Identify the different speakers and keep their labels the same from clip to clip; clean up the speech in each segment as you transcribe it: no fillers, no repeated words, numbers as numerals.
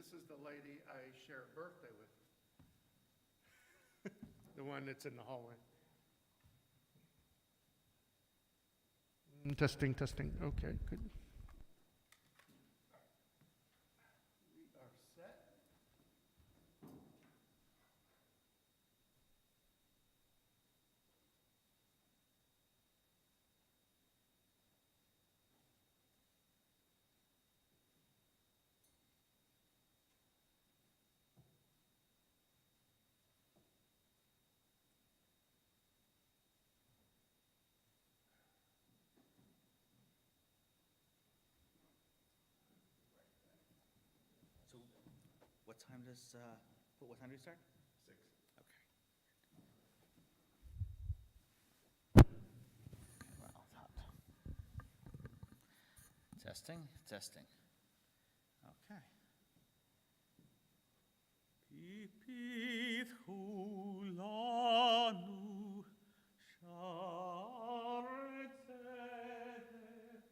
Speaker 1: This is the lady I share a birthday with. The one that's in the hallway. Testing, testing. Okay, good. We are set.
Speaker 2: So, what time do we start?
Speaker 1: 6.
Speaker 2: Okay. Well, it's hot. Testing, testing. Okay. Pipith hulanu shar tzedek.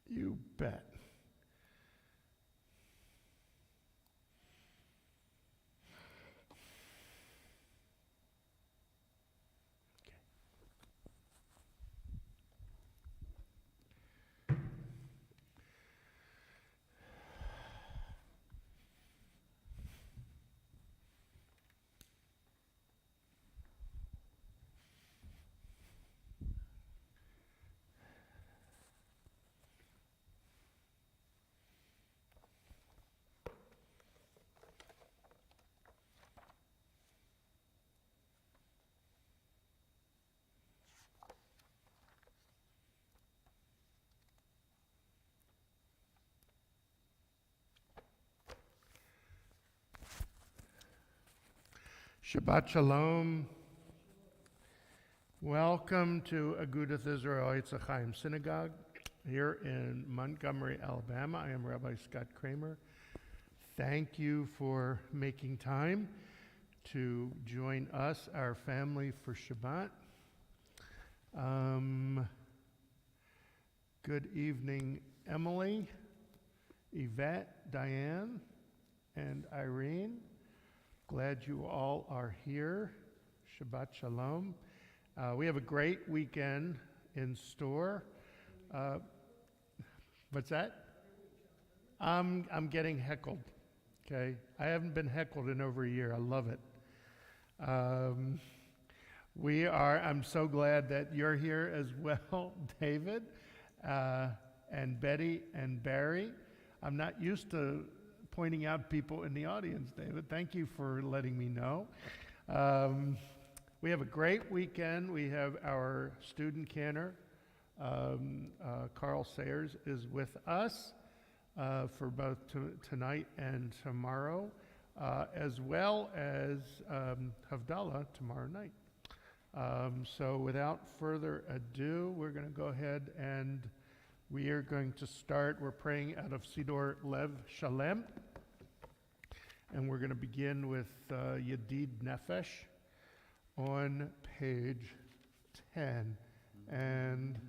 Speaker 1: You bet. Shabbat Shalom. Welcome to Agudath Israel Etz Ahayem Synagogue here in Montgomery, Alabama. I am Rabbi Scott Kramer. Thank you for making time to join us, our family, for Shabbat. Good evening, Emily, Yvette, Diane, and Irene. Glad you all are here. Shabbat Shalom. We have a great weekend in store. What's that? I'm getting heckled. Okay, I haven't been heckled in over a year. I love it. I'm so glad that you're here as well, David, and Betty and Barry. I'm not used to pointing out people in the audience, David. Thank you for letting me know. We have a great weekend. We have our student cantor, Carl Sayers, is with us for both tonight and tomorrow, as well as Havdalah tomorrow night. So without further ado, we're going to go ahead and we are going to start. We're praying out of Sidor Lev Shalem, and we're going to begin with Yedid Nefesh on page 10. And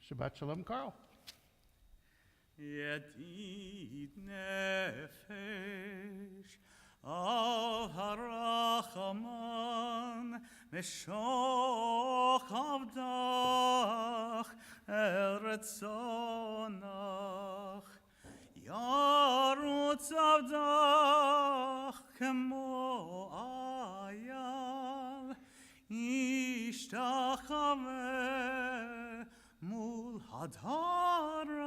Speaker 1: Shabbat Shalom, Carl.
Speaker 3: Yedid Nefesh al harachaman meshoch avdach eretzonach yarutz avdach kemo ayal ishtachaveh mul hadarach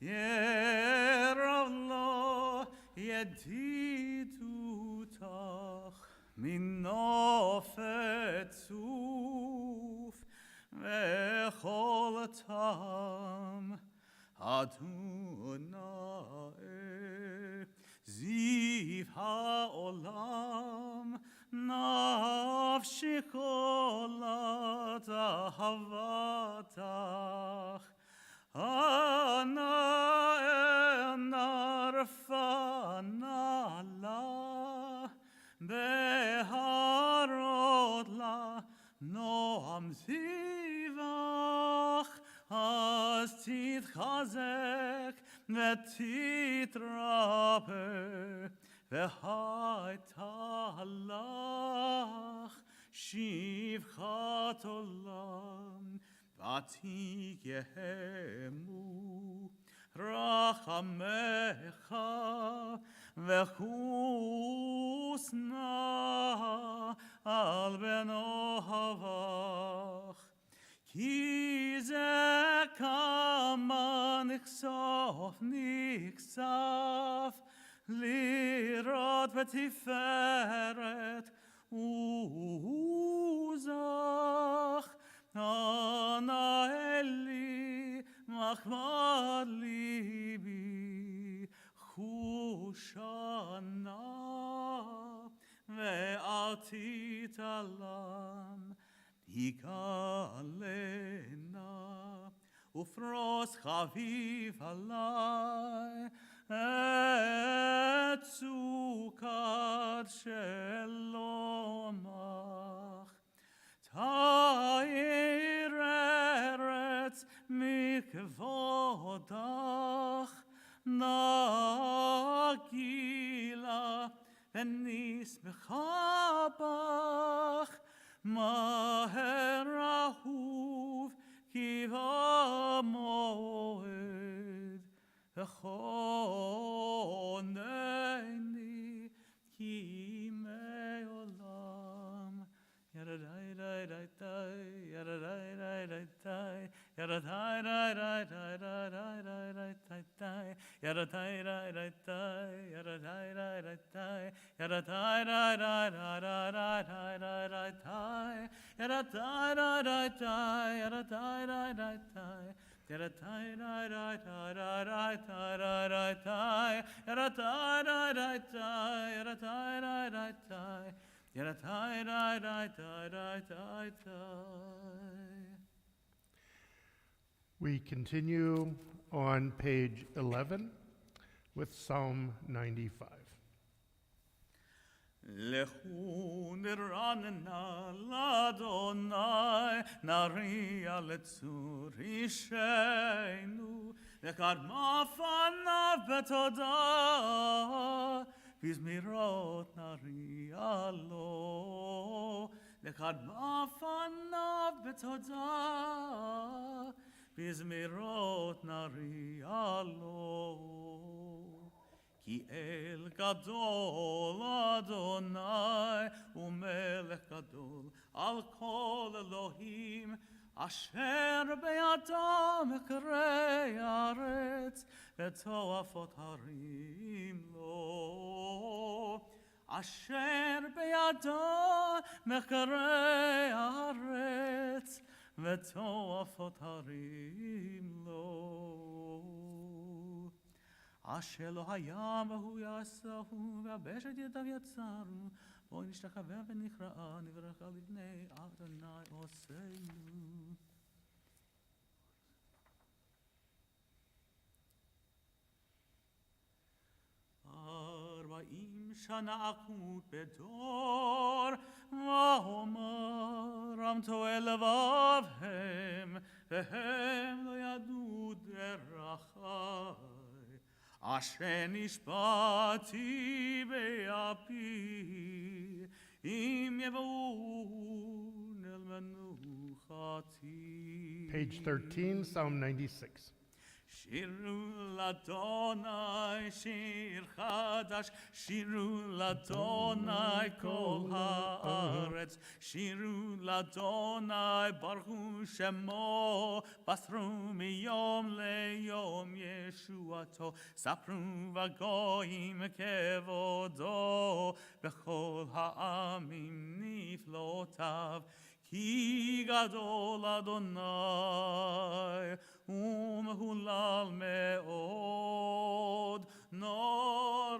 Speaker 3: yerav lo yedidutach min nofet suf vechol tam Adonai ziv ha'olam nafshi kolat ahavatach ana narfanala beharot la noam zivach az titchazek v'titraper v'haitalach shivchat olam v'tigehemu rachamecha v'chusna al benohavach ki ze kama niksaf lirot v'tiferet uzach ana eli machmad libi chushana ve'atit alam hikalena ufros chaviv alai et sukat shelomach ta'ir eretz mikvodach nagila v'nis b'chabach maher ahuv kiva moed v'choneni ki me'olam yaradai dai dai dai yaradai dai dai dai yaradai dai dai dai dai dai dai dai yaradai dai dai dai yaradai dai dai dai yaradai dai dai dai dai dai dai yaradai dai dai dai yaradai dai dai dai yaradai dai dai dai yaradai dai dai dai yaradai dai dai dai yaradai dai dai dai.
Speaker 1: We continue on page 11 with Psalm 95.
Speaker 3: Lechu niranna l'Adonai, nariya letzur isheinu, lekadma fanav betodah, vizmirot nariya lo, lekadma fanav betodah, vizmirot nariya lo. Ki el gadol Adonai umelech gadol al kol Elohim asher be'adam ekrei aretz v'toafot harim lo אשר בידו מחקרי הארץ וטורפות הרים לו. אשר לא היה והוא יעשהו, והבשת ידיו יצרו, בואי נשתחווה ונכרעה, נברכה לפני אדוני עושנו. 40 שנה אקוט בדור, ואומר רמתו אל לבבהם, והם לא ידעו דרכי. אשר נשבעתי באפי, אם יבואו אל מנוחתי.
Speaker 1: Page 13, Psalm 96.
Speaker 3: שירו לאדוני שיר חדש, שירו לאדוני כל הארץ, שירו לאדוני ברכו שמו, בסרו מיום ליום ישועתו, ספרו בגויים כבודו, בכל העמים נפלאותיו. כי גדול אדוני ומהולל מאוד, נורא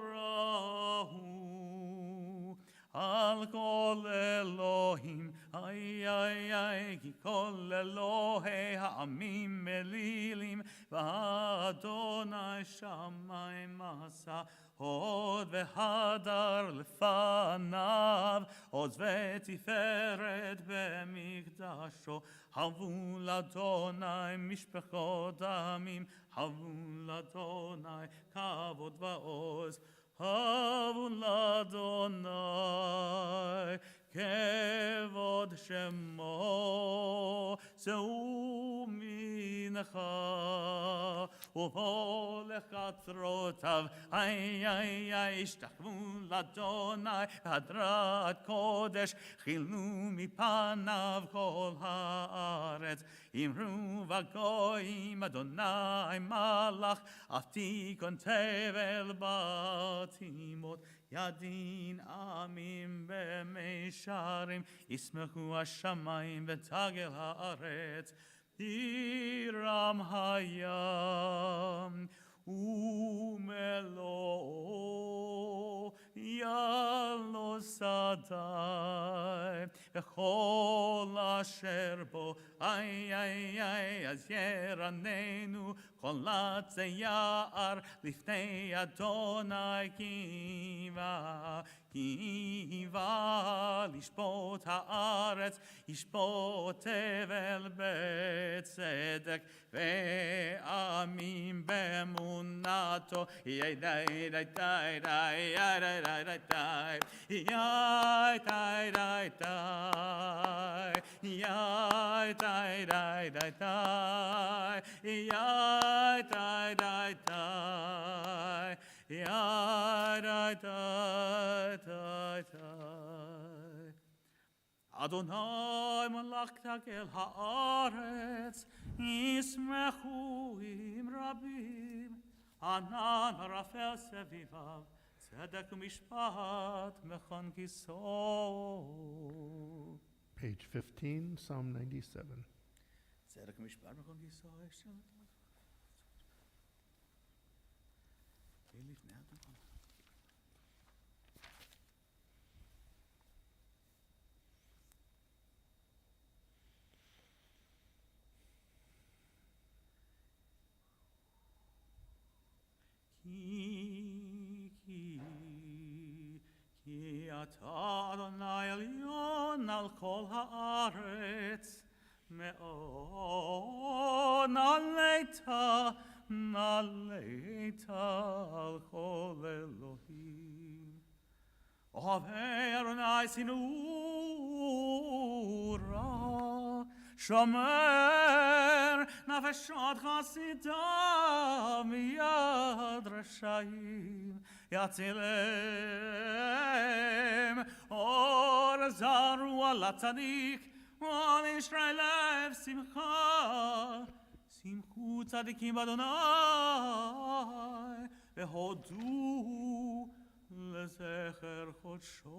Speaker 3: הוא על כל אלוהים, איי איי איי, כי כל אלוהי העמים מלילים, ואדוני שמיים עשה. עוד והדר לפניו, עוד ותפארת במקדשו. הבו לאדוני משפחות עמים, הבו לאדוני כבוד ועוז. הבו לאדוני כבוד שמו, שאו מנחה ובוא לחצרותיו. איי איי איי, השתחוו לאדוני בהדרת קודש, חילו מפניו כל הארץ. אמרו בגויים אדוני מלך, אף תיכון תבל בתימות. ידין עמים במישרים, ישמחו השמיים ותגל הארץ. ירם הים ומלואו, יעלו שדי וכל אשר בו. איי איי איי, אז ירננו כל עצי יער לפני אדוני קיבה. קיבה לשפוט הארץ, ישפוט תבל בצדק, ועמים באמונתו. יי די די די די די די די די יי די די די יי די די די די יי די די די יי די די די. אדוני מלך תגל הארץ, ישמחו עם רבים. ענן ערפל סביביו, צדק ומשפט מכון כיסאו.
Speaker 1: Page 15, Psalm 97.
Speaker 2: צדק ומשפט מכון כיסאו. לפני הדוכן. כי אתה אדוני עליון על כל הארץ, מאוד נעלית על כל אלוהים. אוהבי אדוני שנאו רע, שומר נפשות חסידיו מיד רשעים. יצילם אור זרו על הצדיק, ועל ישרי לב שמחה. שמחו צדיקים באדוני, והודו
Speaker 3: לזכר חודשו.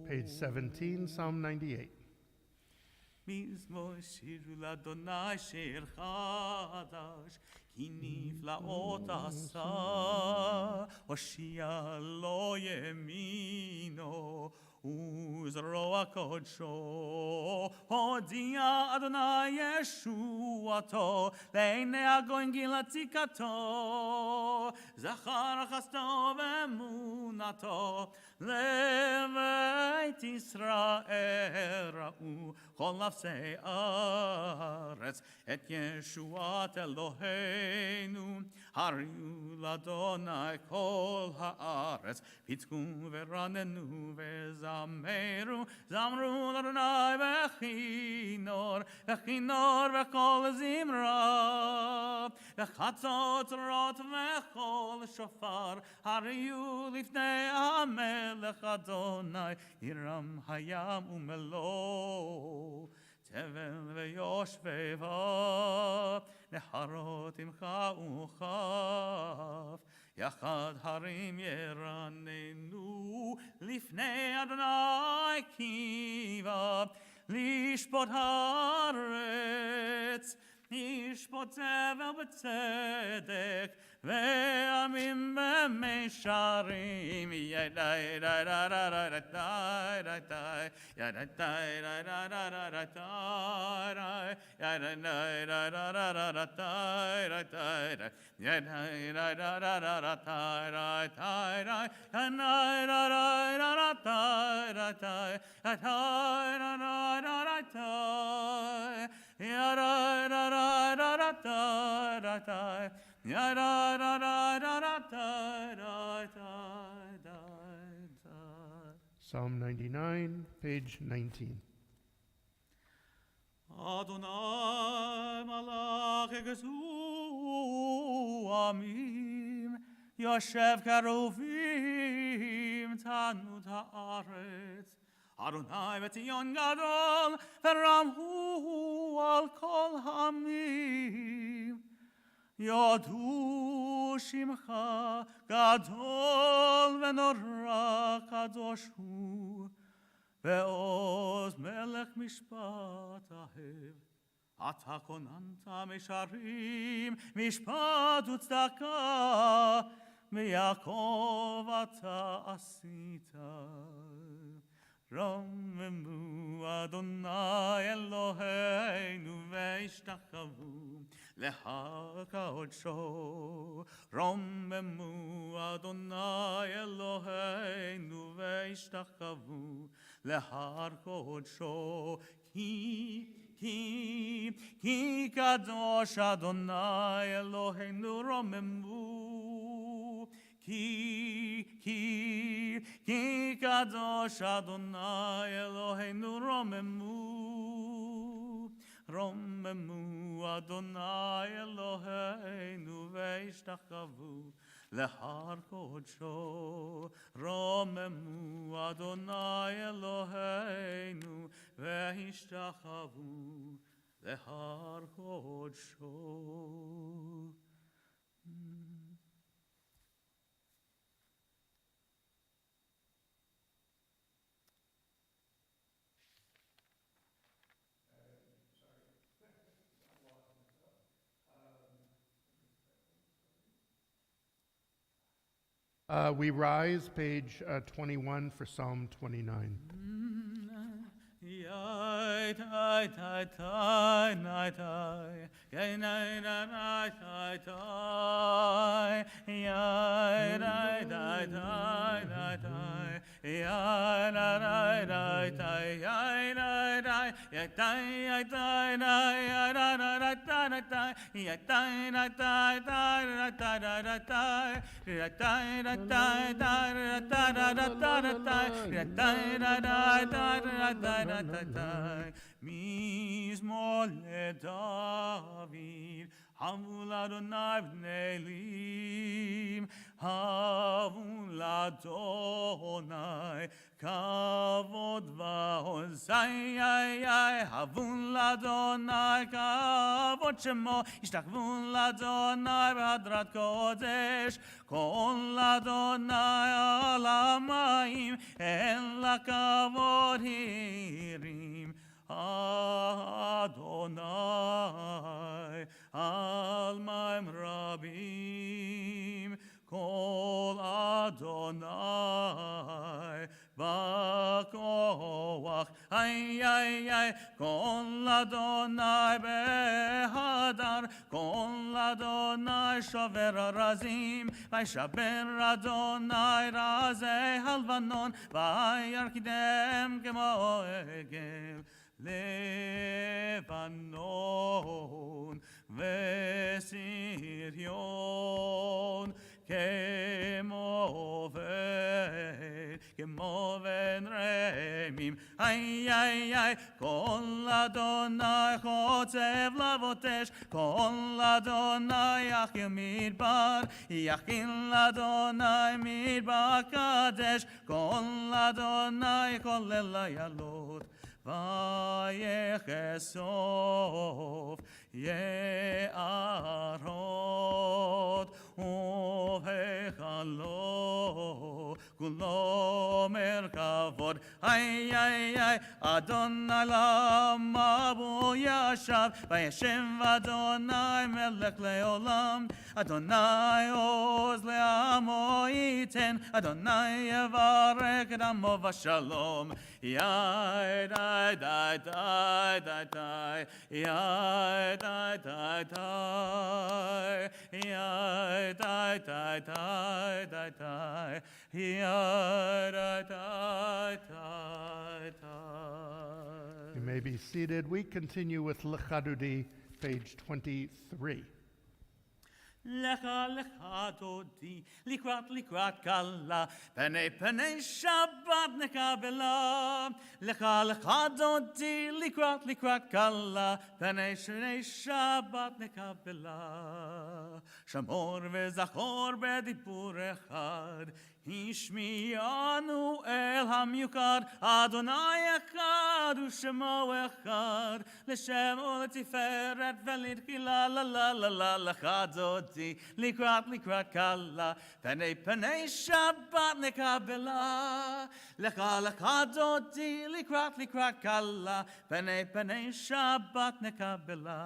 Speaker 1: Page 17, Psalm 98.
Speaker 3: מזמור שירו לאדוני שיר חדש, כי נפלאות עשה, הושיע לו ימינו, וזרוע קודשו. הודיע אדוני ישועתו, לעיני הגויים גילה צדקתו, זכר חסדו ואמונתו, לבית ישראל ראו כל נפשי הארץ את ישועת אלוהינו. הריעו לאדוני כל הארץ, פתחו ורננו וזמרו, זמרו לאדוני בכינור, בכינור וכל זמרה, בחצוצרות וכל שופר. הריעו לפני המלך אדוני, ירם הים ומלואו, תבל ויושביו, נהרות עמך וכף, יחד הרים ירננו, לפני אדוני קיבה, לשפוט הארץ, לשפוט תבל בצדק, ועמים במישרים. ידי די די די די די די ידי די די די די די ידי די די די די ידי די די
Speaker 1: Psalm 99, page 19.
Speaker 3: Adonai malach gezuamim, Yoshev karuvim tanud haaretz. Adonai v'tzion gadol, v'ramhu al kol hamim. Yadu shimcha gadol v'norah kadosh hu, ve'oz melech mishpat ahev. Ata konanta misharim, mishpat u'tzedakah, miYaakov ata asita. רוממו אדוני אלוהינו והשתחוו להר קודשו. רוממו אדוני אלוהינו והשתחוו להר קודשו. כי קדוש אדוני אלוהינו רוממו. כי קדוש אדוני אלוהינו רוממו. רוממו אדוני אלוהינו והשתחוו להר קודשו. רוממו אדוני אלוהינו והשתחוו להר קודשו.
Speaker 1: We rise, page 21 for Psalm 29.
Speaker 3: מזמור לדוד, הבו לאדוני בני אלים, הבו
Speaker 2: Adonai, kavod v'hozai, havun l'Adonai, kavod shemo, ishtakvun l'Adonai, b'hadrat kodesh, kol l'Adonai al hamayim, en l'kavod hirim. Adonai, al maim rabim, kol Adonai, bakoach, kol Adonai behadar, kol Adonai shover arazim, vayshaber Adonai razei halvanon, vayarkidem kemo egel. Lebanon vesirion kemoven remim kol Adonai chotzev lavotesh kol Adonai yachim midbar yachin Adonai midbar kadesh kol Adonai kol elayalot Vayechesov Ye'arot Uvechalo Kulo Merkavod Adonai Lamabu Yashav Vayeshem Adonai Melech Leolam Adonai Oz Le'amo Yiten Adonai Yevarek Damo Vashalom Yai dai dai dai dai dai Yai dai dai dai Yai dai dai dai dai dai Yai dai dai dai dai.
Speaker 1: You may be seated. We continue with Lechadudi, page 23.
Speaker 2: Lecha lecha dodi, likrat kala, penei Shabbat nekabela. Lecha lecha dodi, likrat kala, penei Shabbat nekabela. Shamor vezachor bedibur echad, Ishmiyanu el hamyukad, Adonai echad u'shemo echad, L'shem u'letiferet v'litchila la la la la lecha dodi, likrat kala, penei Shabbat nekabela. Lecha dodi, likrat kala, penei Shabbat nekabela.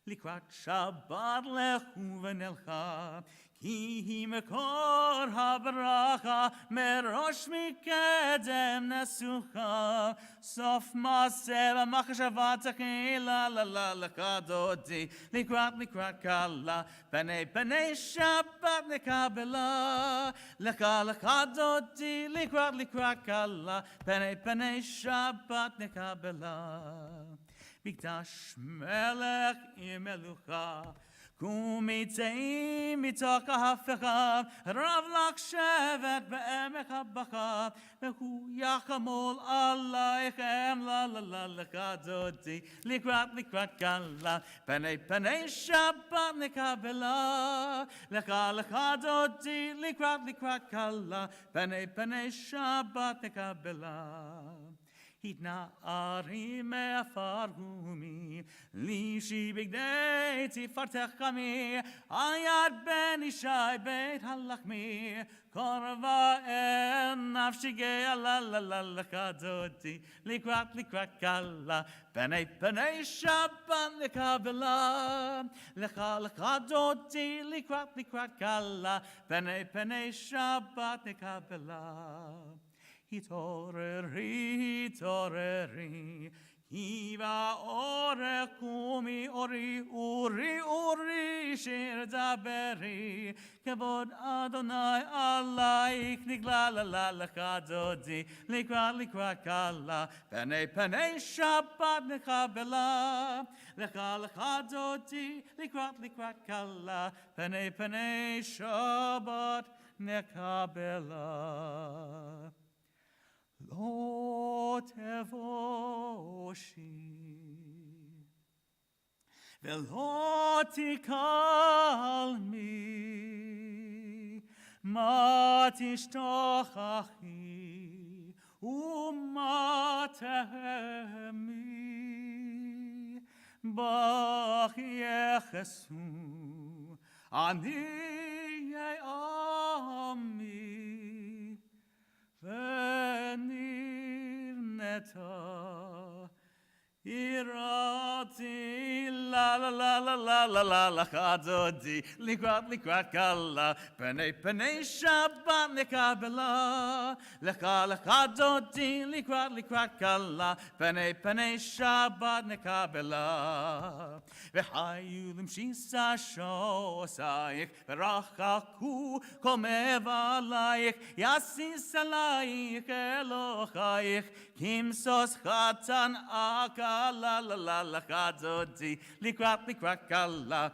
Speaker 2: Likrat Shabbat lechu v'nelcha, Ki mekor habracha, merosh mikedem nesucha, sof maseh v'machshavat techila la la lecha dodi, likrat kala, penei Shabbat nekabela. Lecha dodi, likrat kala, penei Shabbat nekabela. Mikdash melech imelucha, Kumitzeim mitoch hafechav, Rav lach shevet be'emek habachav, Vehu yachamol alaichem la la la lecha dodi, likrat kala, penei Shabbat nekabela. Lecha dodi, likrat kala, penei Shabbat nekabela. Hitna arim me'afargumi, lishi bigdei tifartech kami, ayad ben ishai beit halachmi, korva en nafshi geya la la la lecha dodi, likrat kala, penei Shabbat nekabela. Lecha dodi, likrat kala, penei Shabbat nekabela. Hitoreri, Kiva ore kumi uri shir daberi. Kavod Adonai alaik nigla la la lecha dodi, likrat kala, penei Shabbat nekabela. Lecha dodi, likrat kala, penei Shabbat nekabela. Lo tevoshi velo tikalmi מה תשתוכחי ומה תהמי בך יחסו עניי עמי ונבנתה יראתי la la la la la la la la חדודי לקראת קלה פני שבת נקבלה לך דודי לקראת קלה פני שבת נקבלה וחיו למשיסה שוסייך ורחקו כל מבלייך יסיס עלייך אלוהייך כמסוס חתן הקלה la la דודי לקראת קלה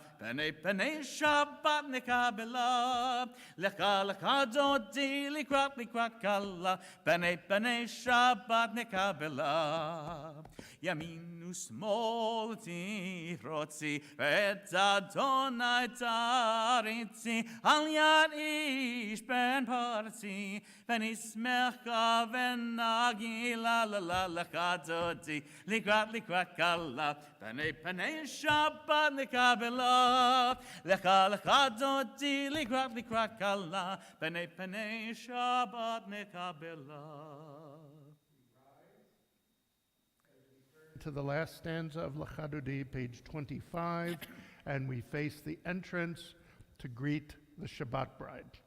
Speaker 2: פני שבת נקבלה לך דודי לקראת קלה פני שבת נקבלה ימין ושמאל תפרוצי ואת אדוני תריצי על יד איש בן פרצי ונשמחה ונגילה לך דודי לקראת קלה פני שבת נקבלה לך דודי לקראת קלה פני שבת נקבלה.
Speaker 1: To the last stanza of Lachadodi, page 25, and we face the entrance to greet the Shabbat bride.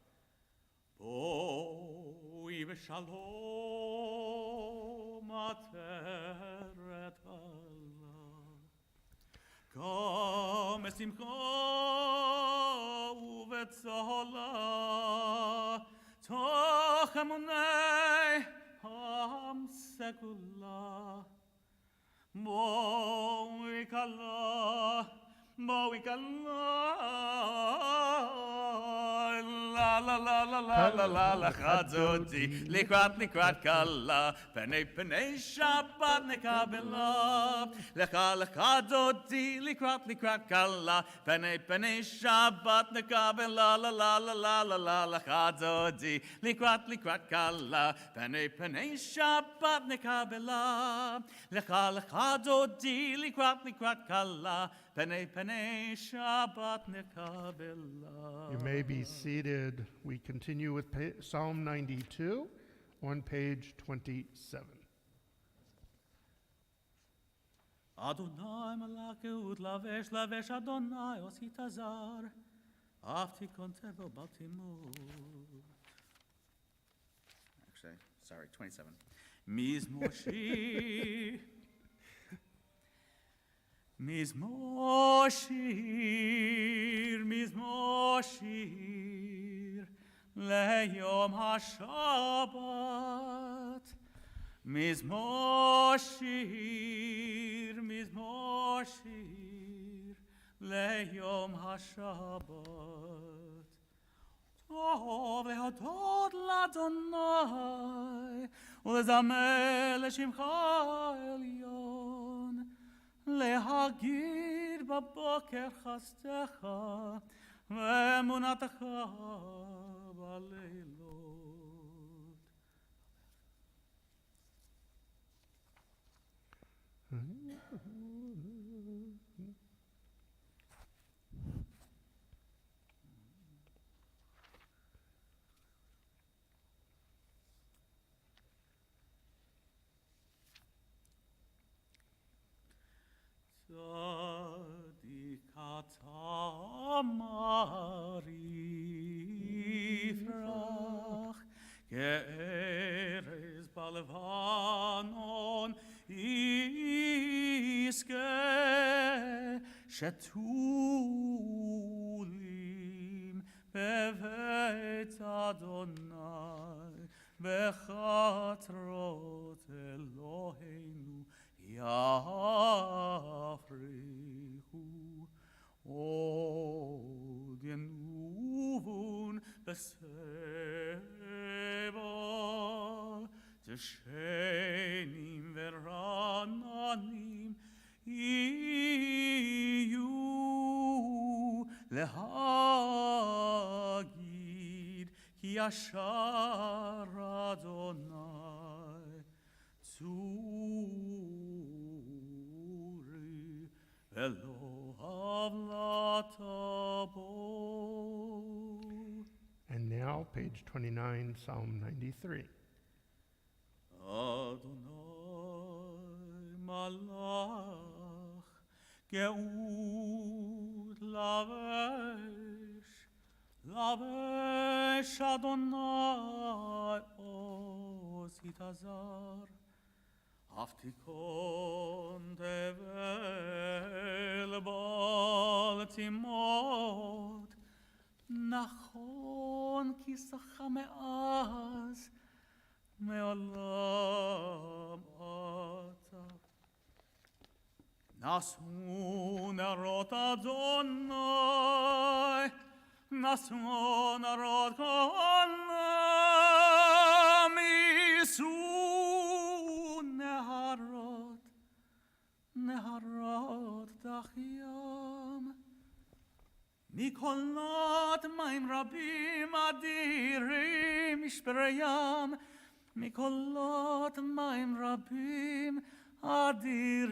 Speaker 2: בואי בשלום עטרת עלה, קום בשמחה ובצהלה, תוך אמוני עם סגולה. בואי כלה, la la la la la la la la חדודי לקראת קלה פני שבת נקבלה לך דודי לקראת קלה פני שבת נקבלה la la la la la la la חדודי לקראת קלה פני שבת נקבלה לך דודי לקראת קלה פני שבת נקבלה.
Speaker 1: You may be seated. We continue with Psalm 92 on page 27.
Speaker 2: אדוני מלכות לבש אדוני עשית זר אף תיכון תבל בל תמות. Actually, sorry, 27. מזמור שיר מזמור שיר ליום השבת מזמור שיר ליום השבת טוב להודות לאדוני ולזמר לשמך העליון להגיד בבוקר חסדך ואמונתך בלילות. צדיקתה מריפרח כארז בלבנון יזכה שתולים בבית אדוני בחצרות אלוהינו יפריחו עוד ינובון בסבא דשנים ורעננים יהיו להגיד Yashar Adonai Tzuri Velo Havlatabo.
Speaker 1: And now, page 29, Psalm 93.
Speaker 2: Adonai Malach Geut Lavesh Adonai Ositazar Aftikon Tevel Baltimot Nachon Kisacha Me'az Me'olam Ata Nasun Arot Adonai Nasun Arot Kolam Isun Neharot Dachiyam Mikolot Maim Rabim Adirim Ishperayam Mikolot Maim Rabim Adirim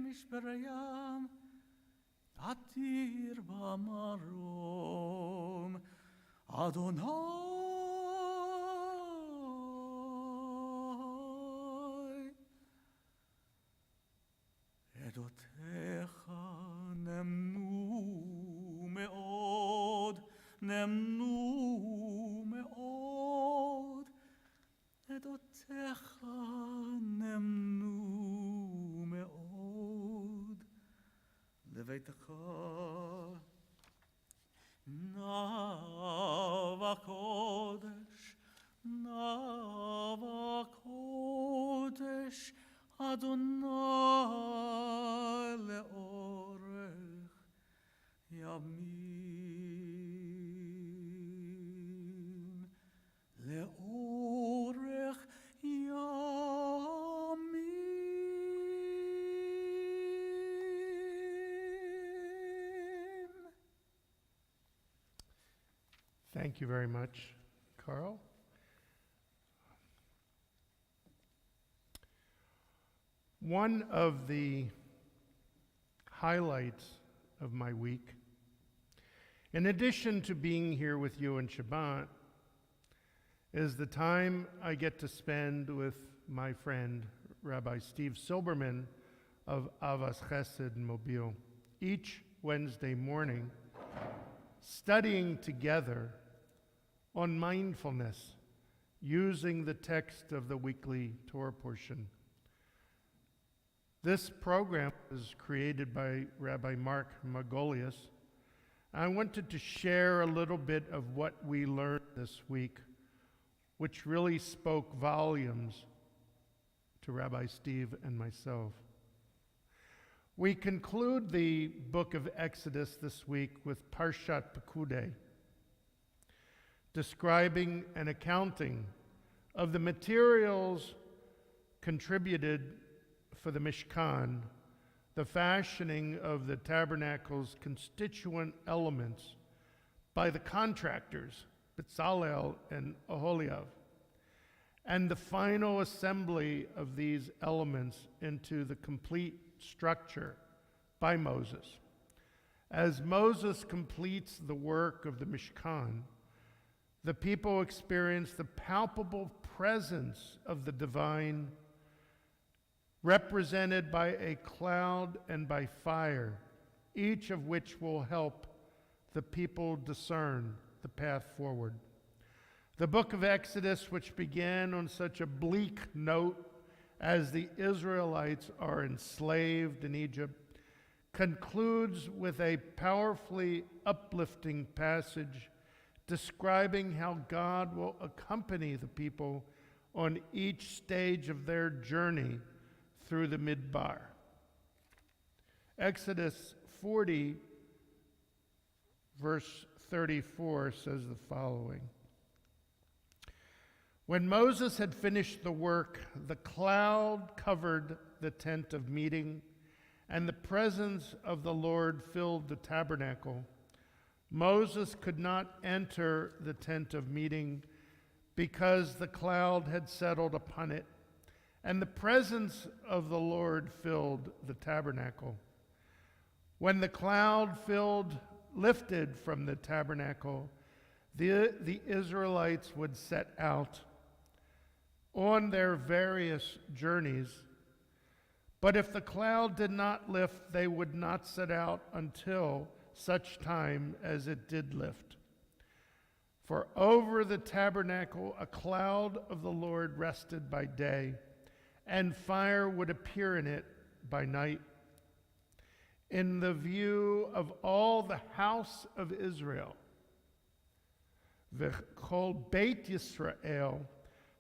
Speaker 2: Ishperayam Atir Bamarom Adonai Edotecha Nemnu Me'od Edotecha Nemnu Me'od Leveitecha Nava Kodesh Adonai leorech yamim leorech yamim.
Speaker 1: Thank you very much, Carl. One of the highlights of my week, in addition to being here with you in Shabbat, is the time I get to spend with my friend, Rabbi Steve Silberman of Avas Chesed in Mobile, each Wednesday morning, studying together on mindfulness, using the text of the weekly Torah portion. This program was created by Rabbi Mark Magolius. I wanted to share a little bit of what we learned this week, which really spoke volumes to Rabbi Steve and myself. We conclude the book of Exodus this week with Parshat Pekudei, describing an accounting of the materials contributed for the Mishkan, the fashioning of the tabernacle's constituent elements by the contractors, Bezalel and Oholiav, and the final assembly of these elements into the complete structure by Moses. As Moses completes the work of the Mishkan, the people experience the palpable presence of the divine, represented by a cloud and by fire, each of which will help the people discern the path forward. The book of Exodus, which began on such a bleak note as the Israelites are enslaved in Egypt, concludes with a powerfully uplifting passage describing how God will accompany the people on each stage of their journey through the Midbar. Exodus 40, verse 34 says the following. When Moses had finished the work, the cloud covered the tent of meeting, and the presence of the Lord filled the tabernacle. Moses could not enter the tent of meeting because the cloud had settled upon it, and the presence of the Lord filled the tabernacle. When the cloud lifted from the tabernacle, the Israelites would set out on their various journeys. But if the cloud did not lift, they would not set out until such time as it did lift. For over the tabernacle a cloud of the Lord rested by day, and fire would appear in it by night. In the view of all the house of Israel, v'chol Beit Yisrael,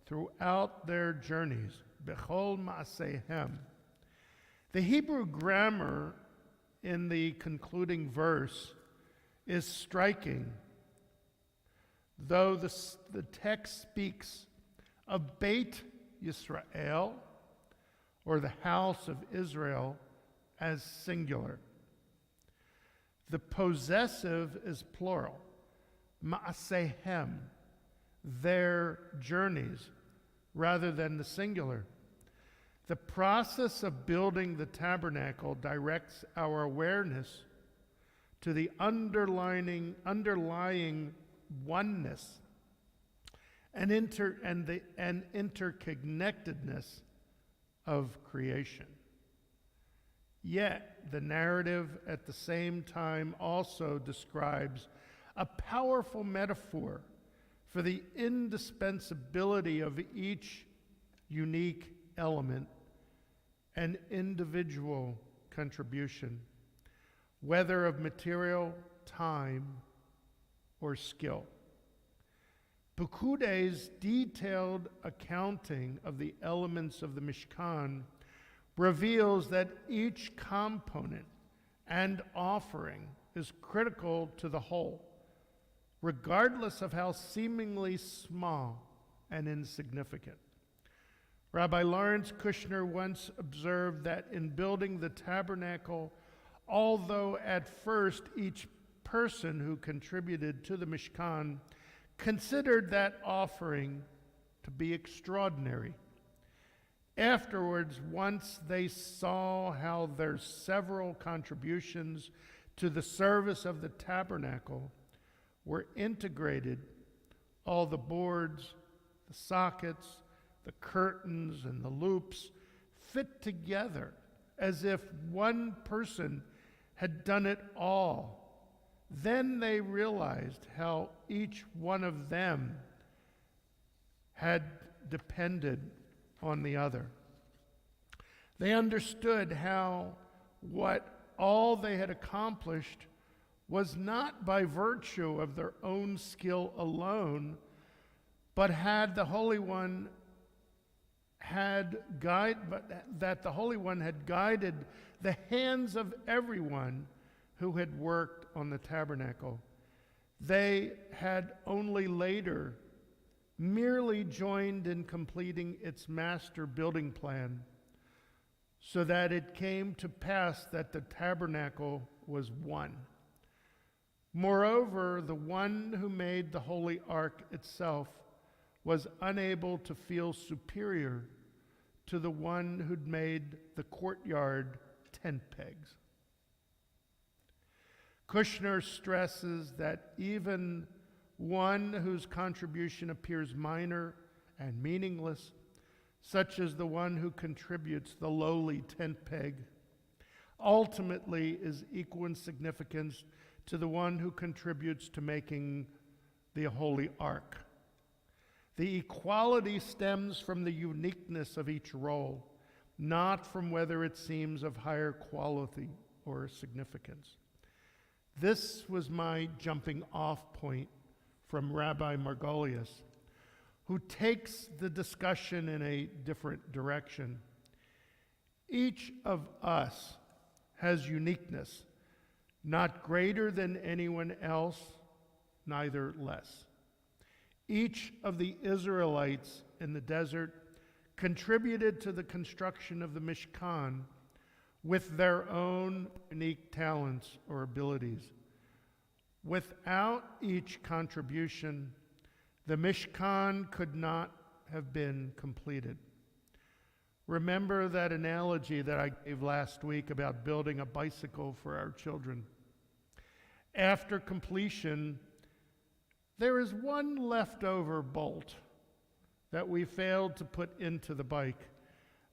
Speaker 1: throughout their journeys, b'chol ma'asehem. The Hebrew grammar in the concluding verse is striking, though the text speaks of Beit Yisrael, or the house of Israel, as singular. The possessive is plural, ma'asehem, their journeys, rather than the singular. The process of building the tabernacle directs our awareness to the underlying oneness and interconnectedness of creation. Yet, the narrative at the same time also describes a powerful metaphor for the indispensability of each unique element and individual contribution, whether of material, time, or skill. Pekudei's detailed accounting of the elements of the Mishkan reveals that each component and offering is critical to the whole, regardless of how seemingly small and insignificant. Rabbi Lawrence Kushner once observed that in building the tabernacle, although at first each person who contributed to the Mishkan considered that offering to be extraordinary, afterwards, once they saw how their several contributions to the service of the tabernacle were integrated, all the boards, the sockets, the curtains, and the loops fit together as if one person had done it all. Then they realized how each one of them had depended on the other. They understood how what all they had accomplished was not by virtue of their own skill alone, but that the Holy One had guided the hands of everyone who had worked on the tabernacle. They had only later merely joined in completing its master building plan, so that it came to pass that the tabernacle was one. Moreover, the one who made the holy ark itself was unable to feel superior to the one who'd made the courtyard tent pegs. Kushner stresses that even one whose contribution appears minor and meaningless, such as the one who contributes the lowly tent peg, ultimately is equal in significance to the one who contributes to making the holy ark. The equality stems from the uniqueness of each role, not from whether it seems of higher quality or significance. This was my jumping off point from Rabbi Margolius, who takes the discussion in a different direction. Each of us has uniqueness, not greater than anyone else, neither less. Each of the Israelites in the desert contributed to the construction of the Mishkan with their own unique talents or abilities. Without each contribution, the Mishkan could not have been completed. Remember that analogy that I gave last week about building a bicycle for our children. After completion, there is one leftover bolt that we failed to put into the bike.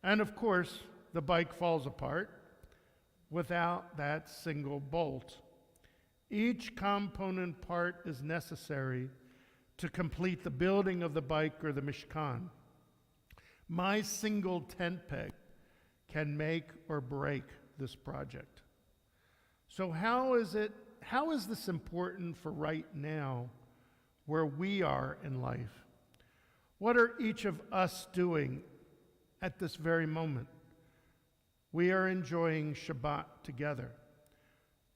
Speaker 1: And of course, the bike falls apart without that single bolt. Each component part is necessary to complete the building of the bike or the Mishkan. My single tent peg can make or break this project. So how is this important for right now where we are in life? What are each of us doing at this very moment? We are enjoying Shabbat together.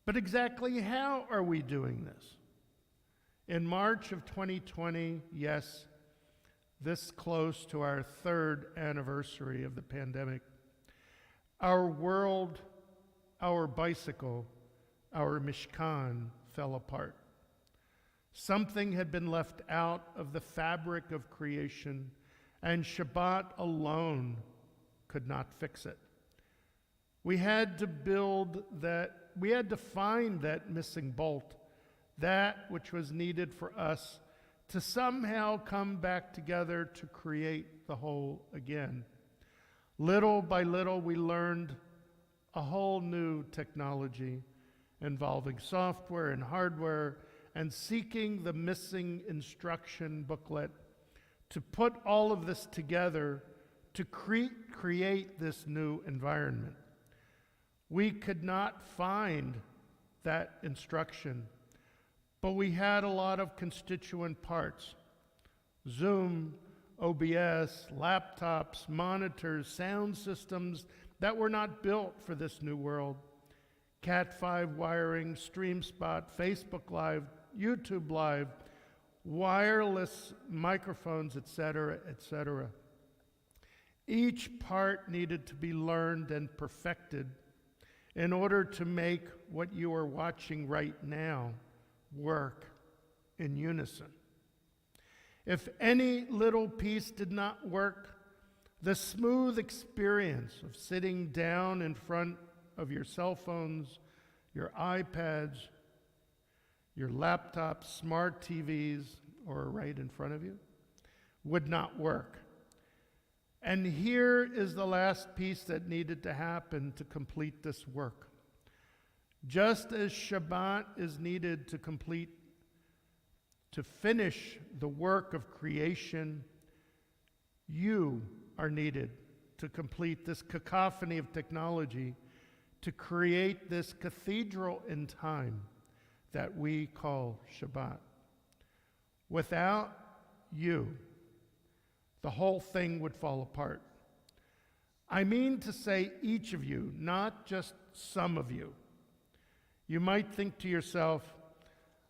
Speaker 1: But exactly how are we doing this? In March of 2020, yes, this close to our third anniversary of the pandemic, our world, our bicycle, our Mishkan fell apart. Something had been left out of the fabric of creation, and Shabbat alone could not fix it. We had to find that missing bolt, that which was needed for us to somehow come back together to create the whole again. Little by little, we learned a whole new technology involving software and hardware and seeking the missing instruction booklet to put all of this together to create this new environment. We could not find that instruction, but we had a lot of constituent parts: Zoom, OBS, laptops, monitors, sound systems that were not built for this new world, Cat5 wiring, StreamSpot, Facebook Live, YouTube Live, wireless microphones, etc., etc. Each part needed to be learned and perfected in order to make what you are watching right now work in unison. If any little piece did not work, the smooth experience of sitting down in front of your cell phones, your iPads, your laptops, smart TVs, or right in front of you, would not work. And here is the last piece that needed to happen to complete this work. Just as Shabbat is needed to finish the work of creation, you are needed to complete this cacophony of technology, to create this cathedral in time that we call Shabbat. Without you, the whole thing would fall apart. I mean to say each of you, not just some of you. You might think to yourself,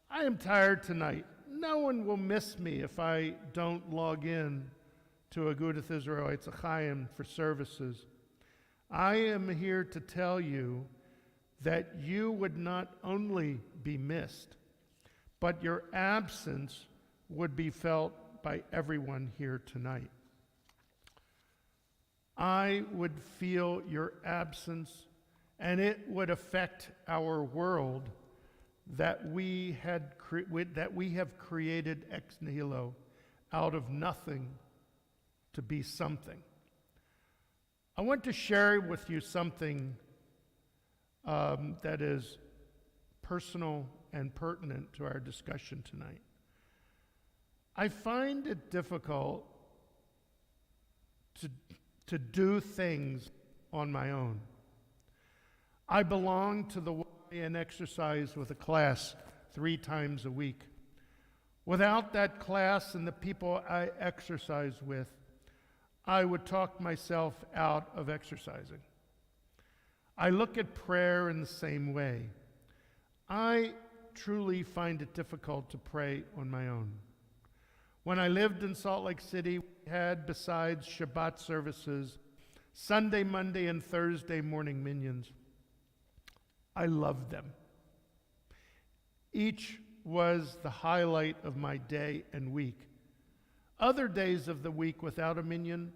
Speaker 1: I am tired tonight. No one will miss me if I don't log in to Agudath Israel Etz Ahayem for services. I am here to tell you that you would not only be missed, but your absence would be felt by everyone here tonight. I would feel your absence, and it would affect our world that we have created ex nihilo, out of nothing to be something. I want to share with you something that is personal and pertinent to our discussion tonight. I find it difficult to do things on my own. I belong to the YN exercise with a class 3 times a week. Without that class and the people I exercise with, I would talk myself out of exercising. I look at prayer in the same way. I truly find it difficult to pray on my own. When I lived in Salt Lake City, we had, besides Shabbat services, Sunday, Monday, and Thursday morning minions. I loved them. Each was the highlight of my day and week. Other days of the week without a minyan,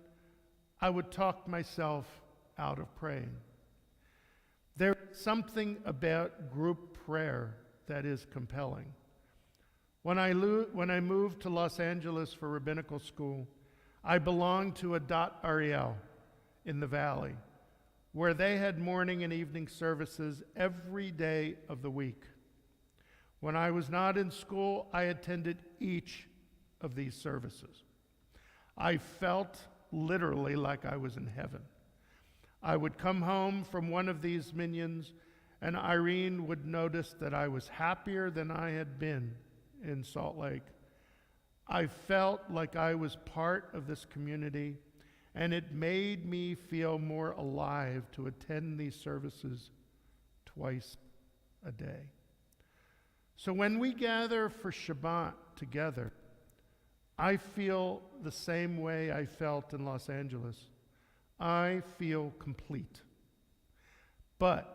Speaker 1: I would talk myself out of praying. There's something about group prayer that is compelling. When I moved to Los Angeles for rabbinical school, I belonged to Agudath Ariel in the valley, where they had morning and evening services every day of the week. When I was not in school, I attended each of these services. I felt literally like I was in heaven. I would come home from one of these minyans, and Irene would notice that I was happier than I had been in Salt Lake. I felt like I was part of this community, and it made me feel more alive to attend these services twice a day. So when we gather for Shabbat together, I feel the same way I felt in Los Angeles. I feel complete. But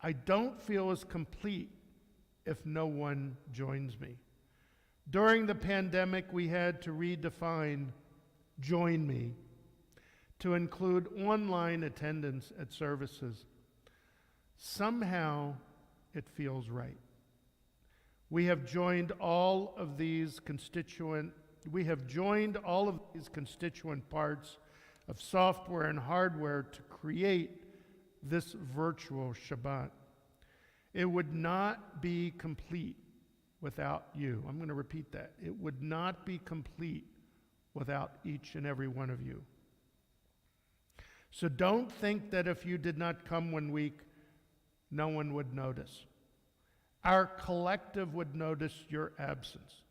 Speaker 1: I don't feel as complete if no one joins me. During the pandemic, we had to redefine join me to include online attendance at services. Somehow, it feels right. We have joined all of these constituent parts of software and hardware to create this virtual Shabbat. It would not be complete without you. I'm going to repeat that. It would not be complete without each and every one of you. So don't think that if you did not come one week, no one would notice. Our collective would notice your absence.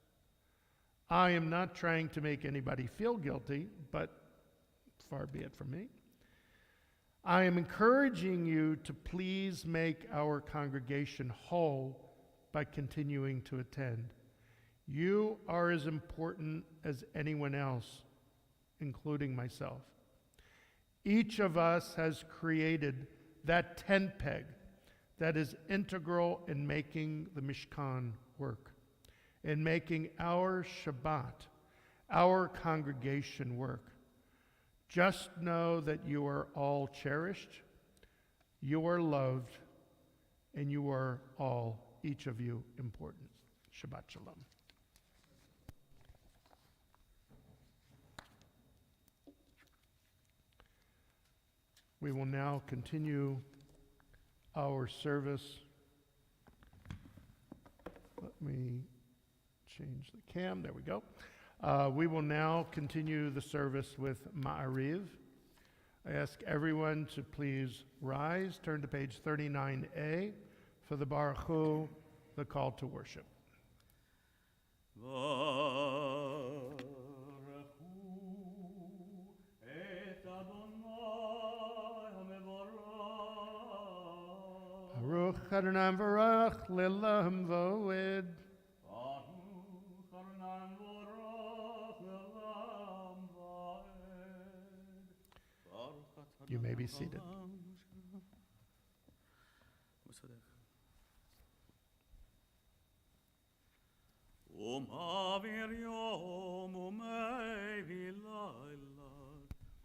Speaker 1: I am not trying to make anybody feel guilty, but far be it from me. I am encouraging you to please make our congregation whole by continuing to attend. You are as important as anyone else, including myself. Each of us has created that tent peg that is integral in making the Mishkan work, in making our Shabbat, our congregation work. Just know that you are all cherished, you are loved, and you are all, each of you, important. Shabbat Shalom. We will now continue our service. Let me change the cam. There we go. We will now continue the service with Ma'ariv. I ask everyone to please rise, turn to page 39A for the Baruch Hu, the call to worship. Baruch Adonai Baruch Le'olam V'oed. You may be seated.
Speaker 2: ומעביר יום ומביא לילה,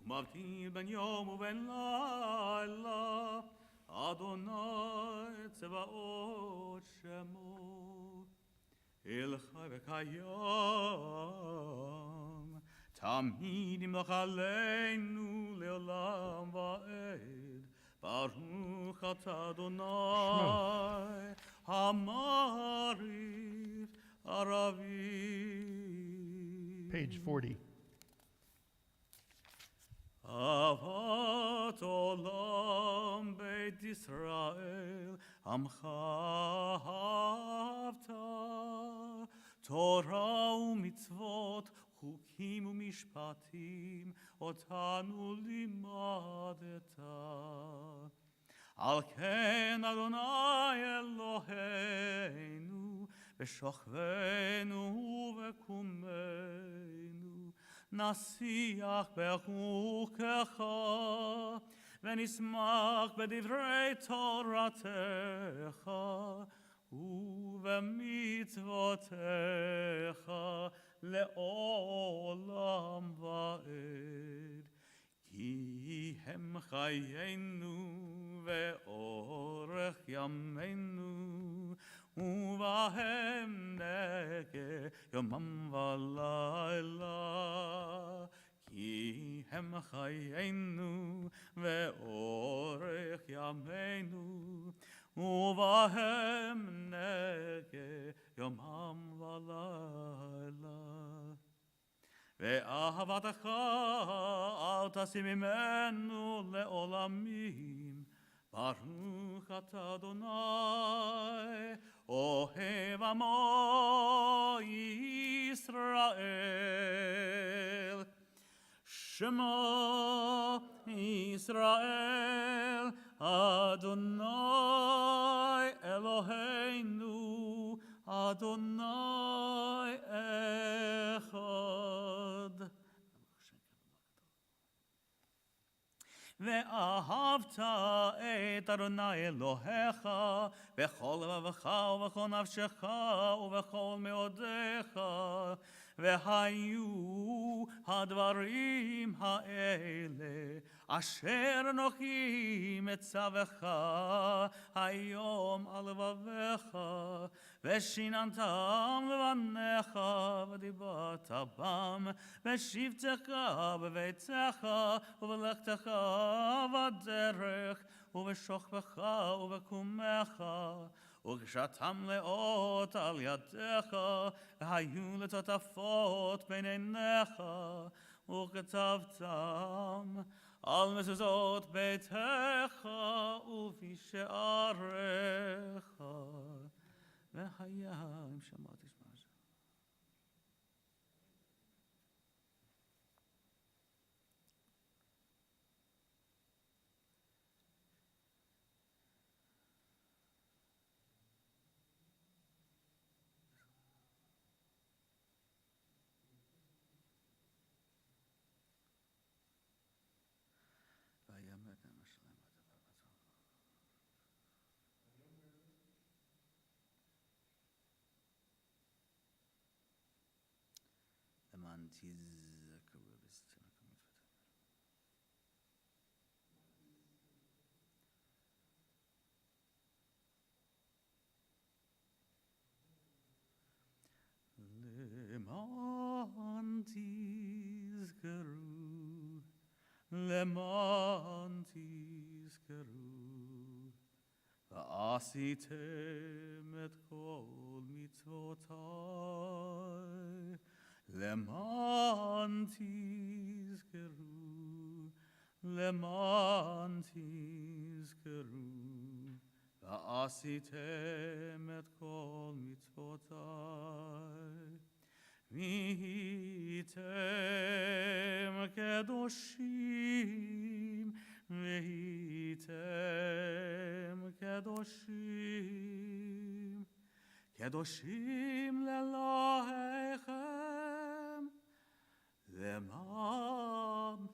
Speaker 2: ומבדיל בין יום ובין לילה, אדוני צבאות שמו, אל חי וקיים, תמיד ימלוך עלינו לעולם ועד, ברוך אתה אדוני, המעריב
Speaker 1: Page 40.
Speaker 2: אהבת עולם בית ישראל, עמך אהבת, תורה ומצוות, חוקים ומשפטים, אותנו לימדת. על כן אדוני אלוהינו, בשוכבנו ובקומנו, נשיח בחוקך, ונשמח בדברי תורתך, ובמצוותיך לעולם ועד. כי הם חיינו ואורך ימינו, ובהם נגה יומם ולילה. כי הם חיינו ואורך ימינו, ובהם נגה יומם ולילה. ואהבתך אל תשים ממנו לעולמים. ברוך אתה אדוני, אוהב עמו ישראל. שמע ישראל, אדוני אלוהינו, אדוני אחד. ואהבת את אדוני אלוהיך בכל לבבך ובכל נפשך ובכל מאודיך. והיו הדברים האלה אשר אנוכי מצווך היום על לבביך, ושיננתם לבניך ודיברת בם בשבתך בביתך ובלכתך בדרך ובשוכבך ובקומך, וכשאתם לאות על ידיך, והיו לטוטפות בין עיניך, וכתבתם על מזוזות ביתך ובשעריך. והיה אם שמעתי שמע זה. למען תזכרו בסצנקה מצוותיו. למען תזכרו, למען תזכרו, ועשיתם את כל מצוותיי. למען תזכרו, למען תזכרו, ועשיתם את כל מצוותיי. והייתם קדושים, והייתם קדושים, קדושים לאלוהיכם, למען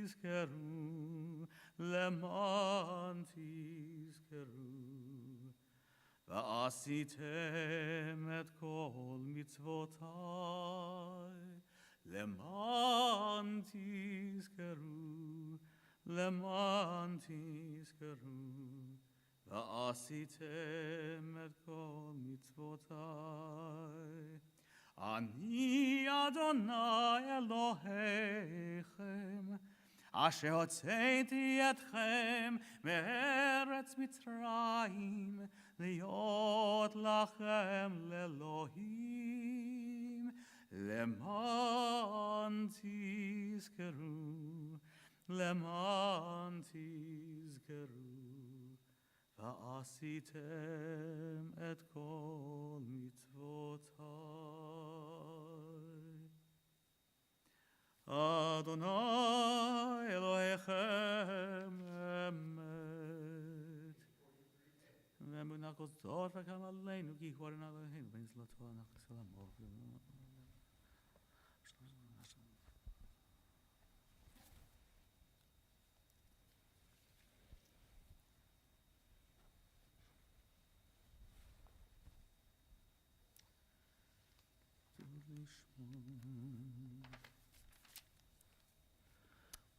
Speaker 2: תזכרו, למען תזכרו, ועשיתם את כל מצוותיי. למען תזכרו, למען תזכרו, ועשיתם את כל מצוותיי. אני אדוני אלוהיכם, אשר הוצאתי אתכם מארץ מצרים, להיות לכם לאלוהים. למען תזכרו, למען תזכרו, ועשיתם את כל מצוותיי. אדוני אלוהיכם אמת. ואמונה כזאת וקם עלינו, כי הוא אדוני אלוהינו, בין זלתו אנחנו סלמו.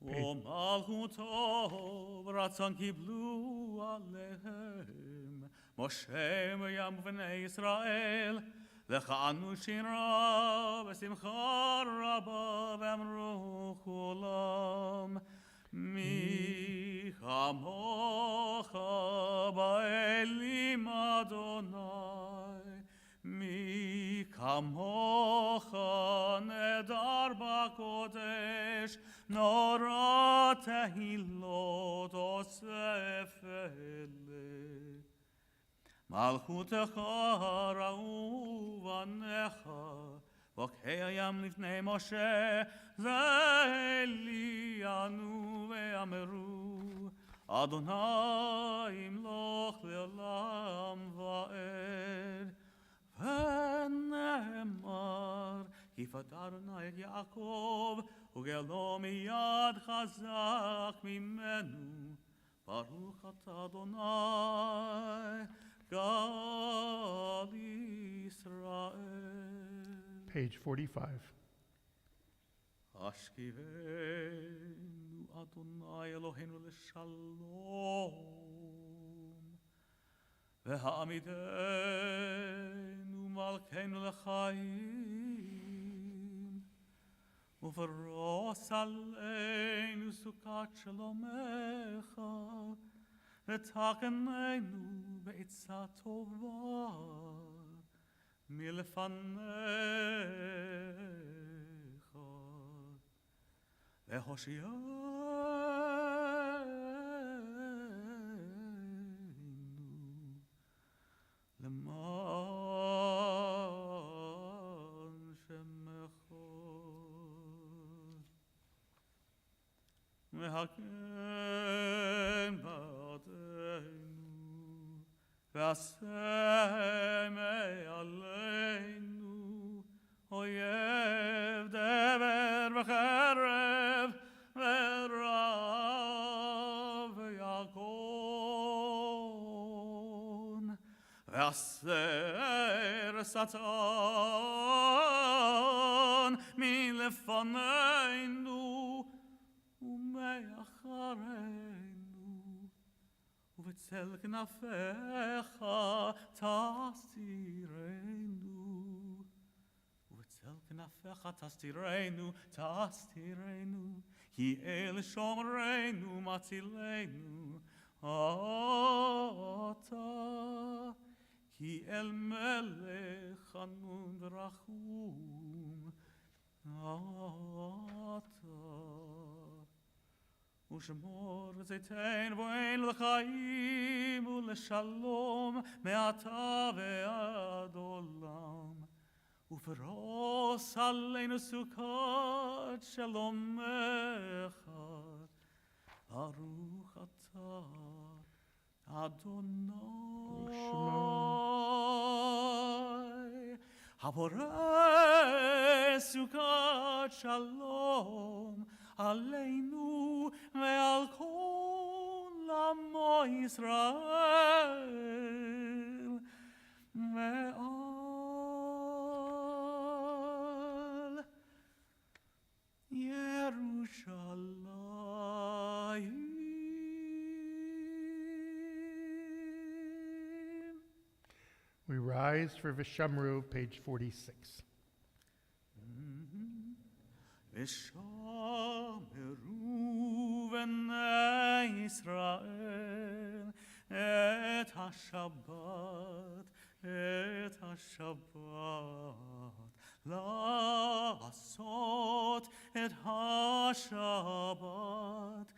Speaker 2: ומלכותו רצון קיבלו עליהם משה מרים ובני ישראל לחנו שירה בשמחה רבה ואמרו כולם מי כמוך באלים אדוני מי כמוך נדר בקודש נורא תהילות אוסף אלה מלכותך ראו בניך וקיים לפני משה זה אלינו ואמרו אדוני ימלוך לעולם ועד ונאמר כי פטרנו את יעקב וגאלו מיד חזק ממנו ברוך אתה אדוני גל ישראל.
Speaker 1: Page 45.
Speaker 2: השכיבנו אדוני אלוהינו לשלום והעמידנו מלכנו לחיים ופרוס עלינו סוכת שלומך ותקננו בעצה טובה מלפניך והושיענו למען שמך והגן בעדנו ועשה מעלינו אויב דבר וחרב ורב ויגון והסר שטן מלפנינו ומאחרינו ובצל כנפיך תסתירנו ובצל כנפיך תסתירנו כי אל שומרנו מצילנו אתה כי אל מלך חנון ורחום אתה ושמור זיתנו בואנו לחיים ולשלום מעתה ועד עולם ופרוס עלינו סוכות שלומך ברוך אתה אדוני הבורא סוכת שלום עלינו ועל כל עמו ישראל ועל ירושלים.
Speaker 1: We rise for Vishamru, page 46.
Speaker 2: ושמרו בני ישראל את השבת לעשות את השבת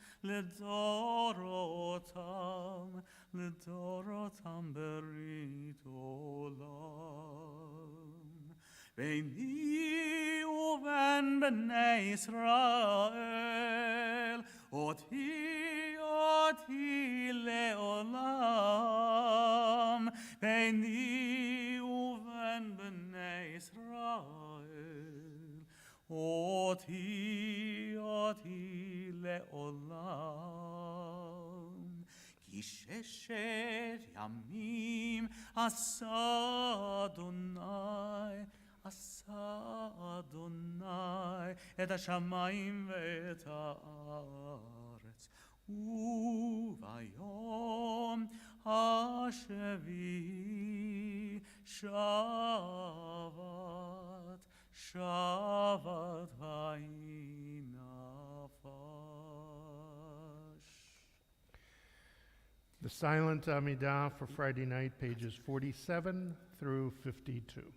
Speaker 2: לדורותם ברית עולם. ביני ובין בני ישראל אותי לעולם. ביני ובין בני ישראל אותי לעולם. כי ששת ימים עשה אדוני עשה את השמיים ואת הארץ. וביום השביעי שבת, שבת ויהי נפש.
Speaker 1: The silent Amidah for Friday night, pages 47 through 52.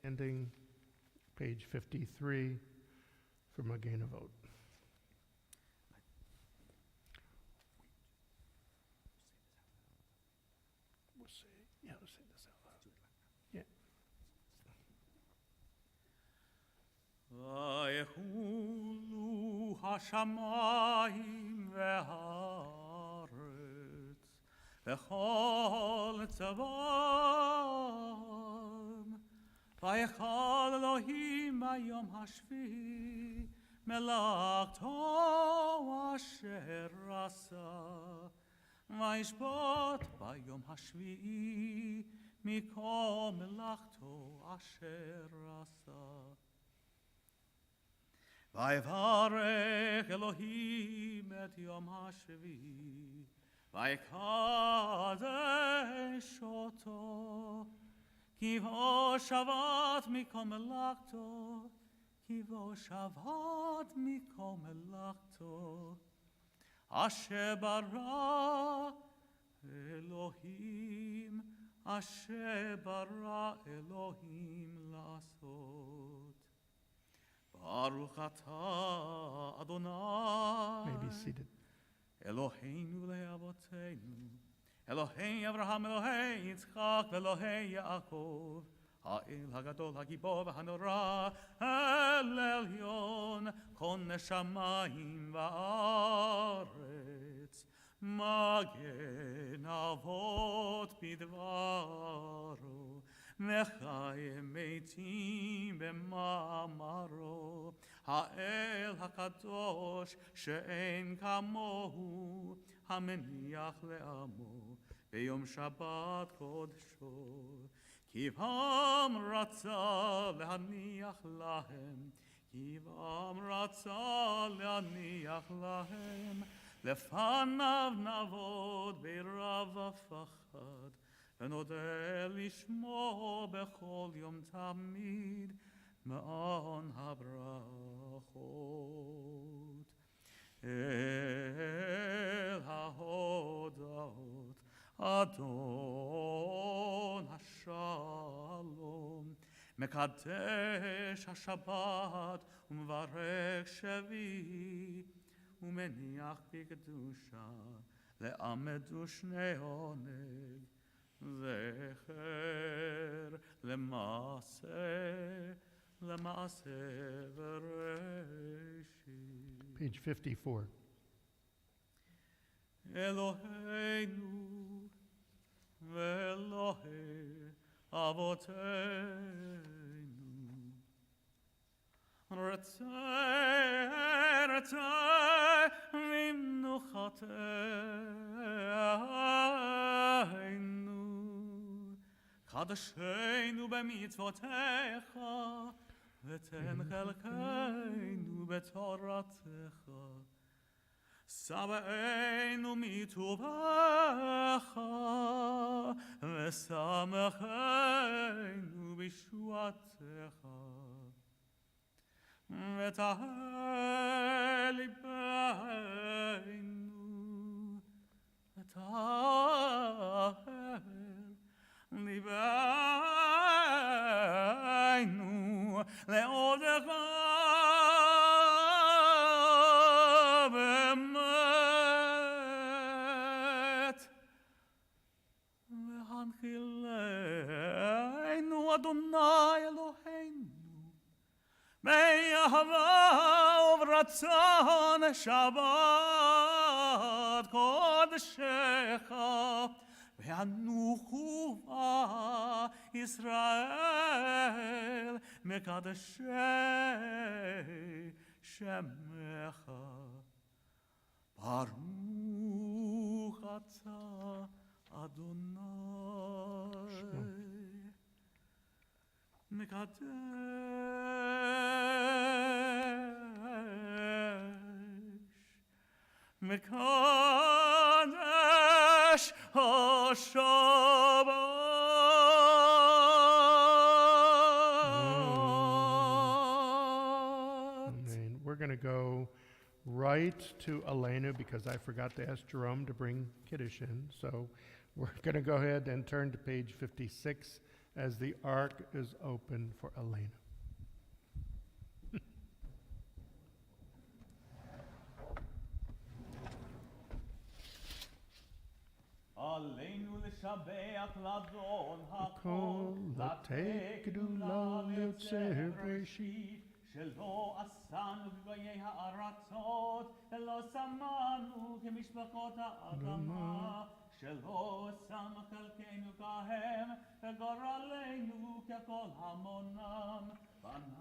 Speaker 1: Ending page 53 for Magain Avot. We'll say this out loud. Yeah.
Speaker 2: ויחולו השמיים והארץ וכל צבאם. ויחל אלוהים ביום השביעי מלאכתו אשר עשה. וישפוט ביום השביעי מכל מלאכתו אשר עשה. ויברך אלוהים את יום השביעי ויקדש אותו. כי בו שבת מכל מלאכתו, כי בו שבת מכל מלאכתו, אשר ברא אלוהים, אשר ברא אלוהים לעשות. ברוך אתה אדוני,
Speaker 1: May be seated.
Speaker 2: אלוהינו לאבותינו, אלוהי אברהם, אלוהי יצחק ואלוהי יעקב, האל הגדול, הגיבור והנורא, אל עליון, כונס שמיים וארץ, מגן אבות בדברו, וחי מתים במאמרו, האל הקדוש שאין כמוהו, המניח לעמו ביום שבת קודשו. כי בם רצה להניח להם, כי בם רצה להניח להם, לפניו נעבוד ברב ופחד, ונודה לשמו בכל יום תמיד, מעון הברכות. אל ההודעות, אדון השלום, מקדש השבת ומברך שביעי, ומניח בקדושה, לעמד ושני עונג, זכר למעשה, למעשה בראשית.
Speaker 1: Page 54.
Speaker 2: אלוהינו ואלוהי אבותינו, רצה ממנוחתנו, קדשנו במצוותיך, ותן חלקנו בתורתך. שבענו מטובך, ושמחנו בישועתך. ותהל ליבנו, ותהל ליבנו, לעודך באמת. והנחילנו, אדוני אלוהינו, באהבה וברצון שבת קודשך, וינוחו בה ישראל מקדשי שמך. ברוך אתה אדוני מקדש השבת.
Speaker 1: Amen. We're going to go right to Elena because I forgot to ask Jerome to bring Kiddush in. So we're going to go ahead and turn to page 56 as the ark is open for Elena.
Speaker 2: עלינו לשבח לאדון הכל,
Speaker 1: לתת גדולה ליוצר בראשית,
Speaker 2: שלא עשנו בגויי הארצות, ולא שמנו כמשפחות האדמה, שלא שם חלקנו כהם, וגורלנו ככל המונם.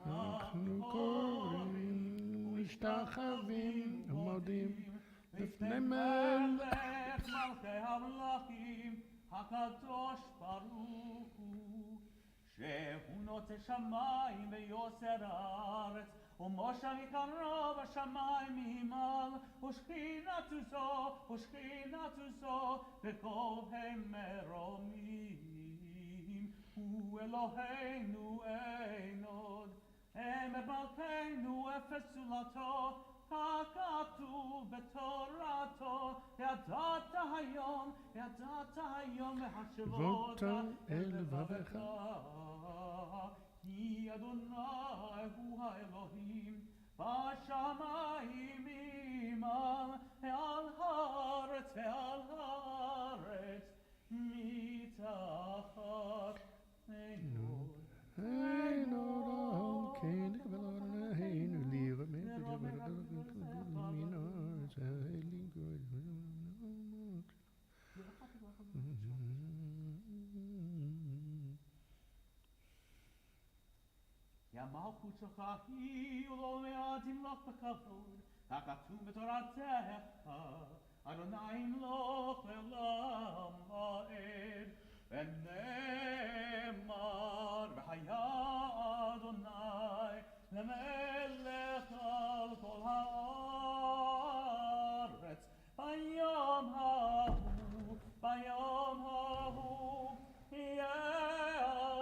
Speaker 1: אנחנו קוראים ומשתחווים ומודים לפני מלך
Speaker 2: מלכי המלכים, הקדוש ברוך הוא, שהוא נוטה שמיים ויוסר הארץ, ומשה יקרא בשמיים ממעל, ושכינתו זו בכובעי מרומים. הוא אלוהינו אין עוד, אמר מלכנו אפס זולתו, הכתוב בתורתו, ידעת היום להשוות
Speaker 1: אל לבבך.
Speaker 2: כי אדוני הוא האלוהים, בשמיים ממעל, ועל הארץ מתחת.
Speaker 1: Ein oder kein Kabbalat Shabbat liebe mit
Speaker 2: יא מלכות שלך היא ולא מעט ימלוך בכבוד, הכתוב בתורתך, אדוני ימלוך לעולם ועד. ונאמר והיה אדוני למלך על כל הארץ, ביום ההוא יהיה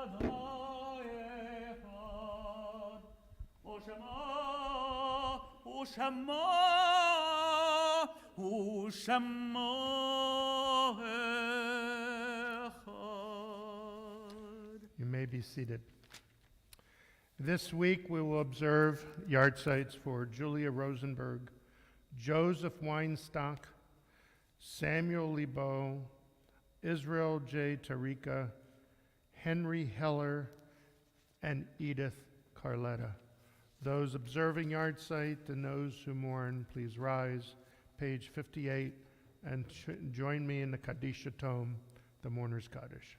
Speaker 2: אדוני אחד, ושמו
Speaker 1: You may be seated. This week we will observe yard sites for Julia Rosenberg, Joseph Weinstock, Samuel Lebo, Israel J. Tarika, Henry Heller, and Edith Carletta. Those observing yard site and those who mourn, please rise, page 58, and join me in the Kadisha Tome, the Mourner's Kaddish.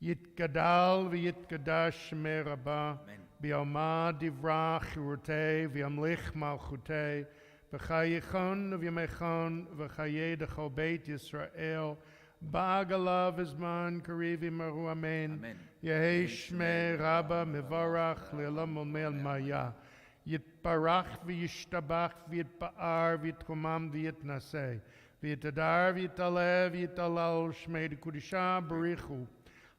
Speaker 1: Yitgadal v'yitgadash shmei Rabbah, b'yoma divra chirutei v'yamlich malchutei, v'chayichon v'yamechon v'chayei d'chol beit Yisrael, ba'agala v'zman kariv imaru amen. Yehi shmei Rabbah mevarach le'olam olmei maya. Yitbarach v'yishtabach v'yitba'ar v'yitkomam v'yitnaseh. V'yitadar v'yitaleh v'yitalal shmei d'kudisha barichu.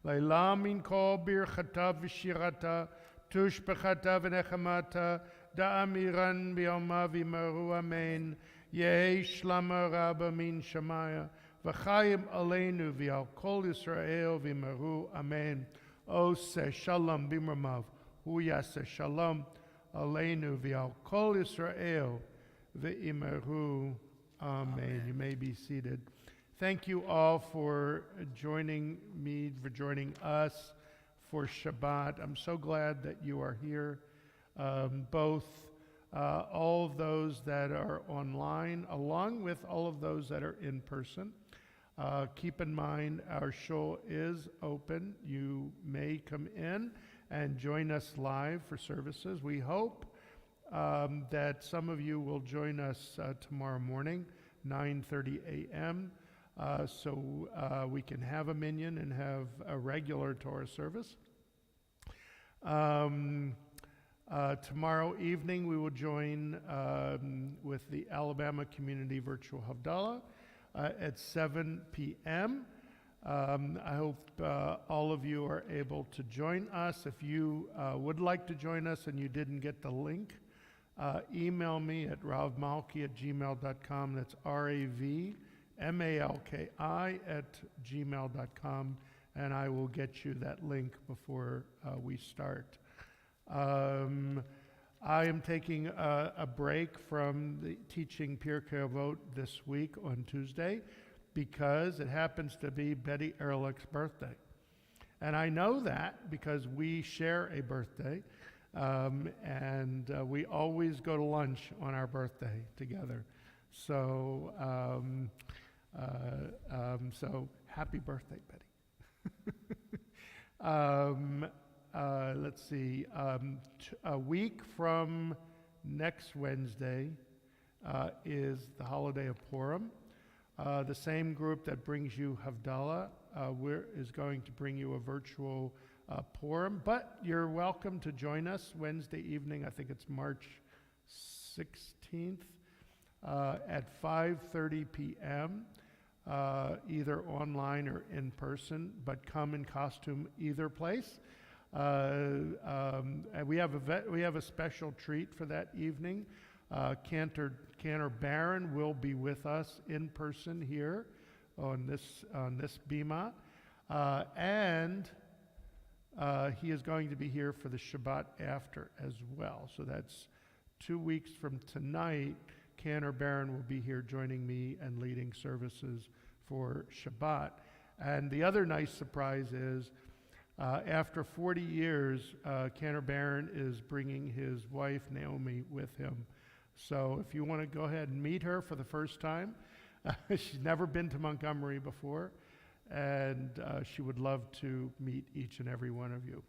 Speaker 1: Leila min kol birchata v'shirata, tushbechata v'nechamata, da'amiran b'yoma v'imaru amen. Yehi shlama Rabbah min shamaya, v'chayim aleinu v'al kol Yisrael v'imaru amen. Oseh shalom b'mramav, hu yaseh shalom aleinu v'al kol Yisrael v'imaru amen. You may be seated. Thank you all for joining me, for joining us for Shabbat. I'm so glad that you are here, both all of those that are online, along with all of those that are in person. Keep in mind, our show is open. You may come in and join us live for services. We hope that some of you will join us tomorrow morning, 9:30 a.m., so we can have a minyan and have a regular Torah service. Tomorrow evening we will join with the Alabama Community Virtual Havdalah at 7 p.m. I hope all of you are able to join us. If you would like to join us and you didn't get the link, email me at ravmalki@gmail.com. That's RAVMALKI@gmail.com, and I will get you that link before we start. I am taking a break from the teaching Pirkei Avot this week on Tuesday because it happens to be Betty Ehrlich's birthday. And I know that because we share a birthday, and we always go to lunch on our birthday together. So, so happy birthday, Betty. Let's see, a week from next Wednesday is the holiday of Purim. The same group that brings you Havdalah is going to bring you a virtual Purim, but you're welcome to join us Wednesday evening. I think it's March 16th at 5:30 p.m., either online or in person, but come in costume either place. And we have a special treat for that evening. Cantor Barron will be with us in person here on this bima, and he is going to be here for the Shabbat after as well. So that's 2 weeks from tonight. Cantor Barron will be here joining me and leading services for Shabbat. And the other nice surprise is, after 40 years, Cantor Barron is bringing his wife, Naomi, with him. So if you want to go ahead and meet her for the first time, she's never been to Montgomery before, and she would love to meet each and every one of you.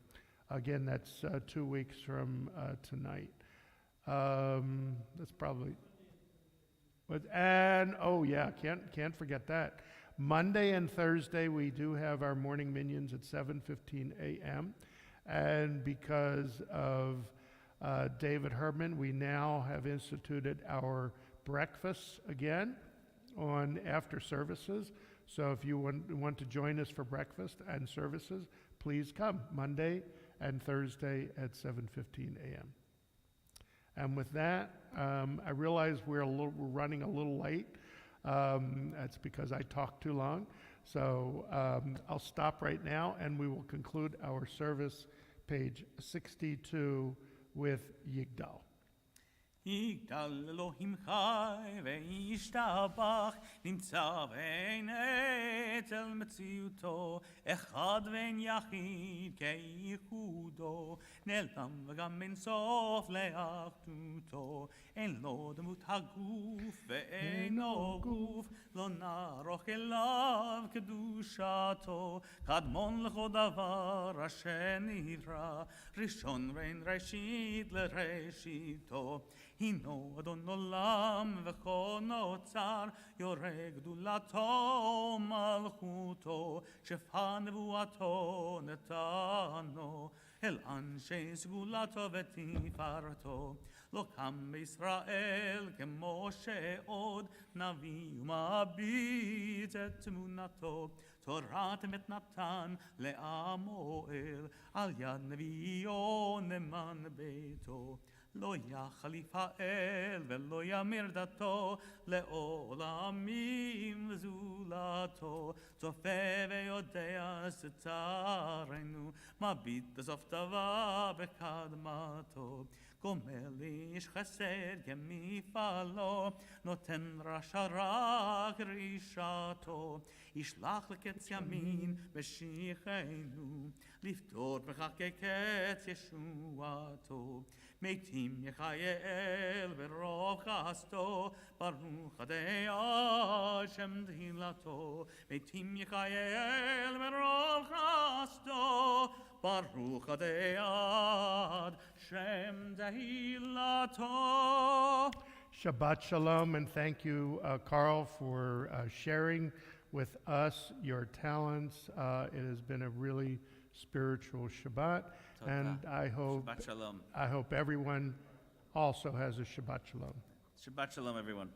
Speaker 1: Again, that's 2 weeks from tonight. That's probably... And, oh yeah, can't forget that. Monday and Thursday, we do have our morning minions at 7:15 a.m. And because of David Herman, we now have instituted our breakfasts again on after services. So if you want to join us for breakfast and services, please come Monday and Thursday at 7:15 a.m. And with that, I realize we're running a little late. That's because I talked too long. So I'll stop right now, and we will conclude our service, page 62, with Yigdal.
Speaker 2: יגדל אלוהים חי וישתבח, נמצא ואין עת אל מציאותו, אחד ואין יחיד כייחודו, נעלם וגם אין סוף לאחדותו, אין לו דמות הגוף ואינו גוף, לא נערוך אליו קדושתו, קדמון לכל דבר אשר נברא, ראשון ואין ראשית לראשיתו, הינו אדון עולם וכל נוצר, יורה גדולתו מלכותו, שפע נבואתו נתנו, אל אנשי סגולתו ותפארתו. לא קם בישראל כמו שעוד נביא ומביט את תמונתו, תורת אמת נתן לעמו אל, על יד נביאו נאמן ביתו. לא יחליף האל ולא ימיר דתו, לעולמים זולתו, צופה ויודע שצרינו, מביט בסוף דבר בקדמתו. גומל איש חסד כמפעלו, נותן רשע רק רשעתו, ישלח לקץ ימין משיחנו, לפתור בכך כקץ ישועתו. מתים יחייל ברוב חסדו, ברוך אדוני השם תהילתו. מתים יחייל ברוב חסדו, ברוך אדוני השם תהילתו.
Speaker 1: Shabbat Shalom, and thank you, Carl, for sharing with us your talents. It has been a really spiritual Shabbat, and
Speaker 2: Shabbat shalom.
Speaker 1: I hope everyone also has a Shabbat Shalom.
Speaker 2: Shabbat shalom, everyone.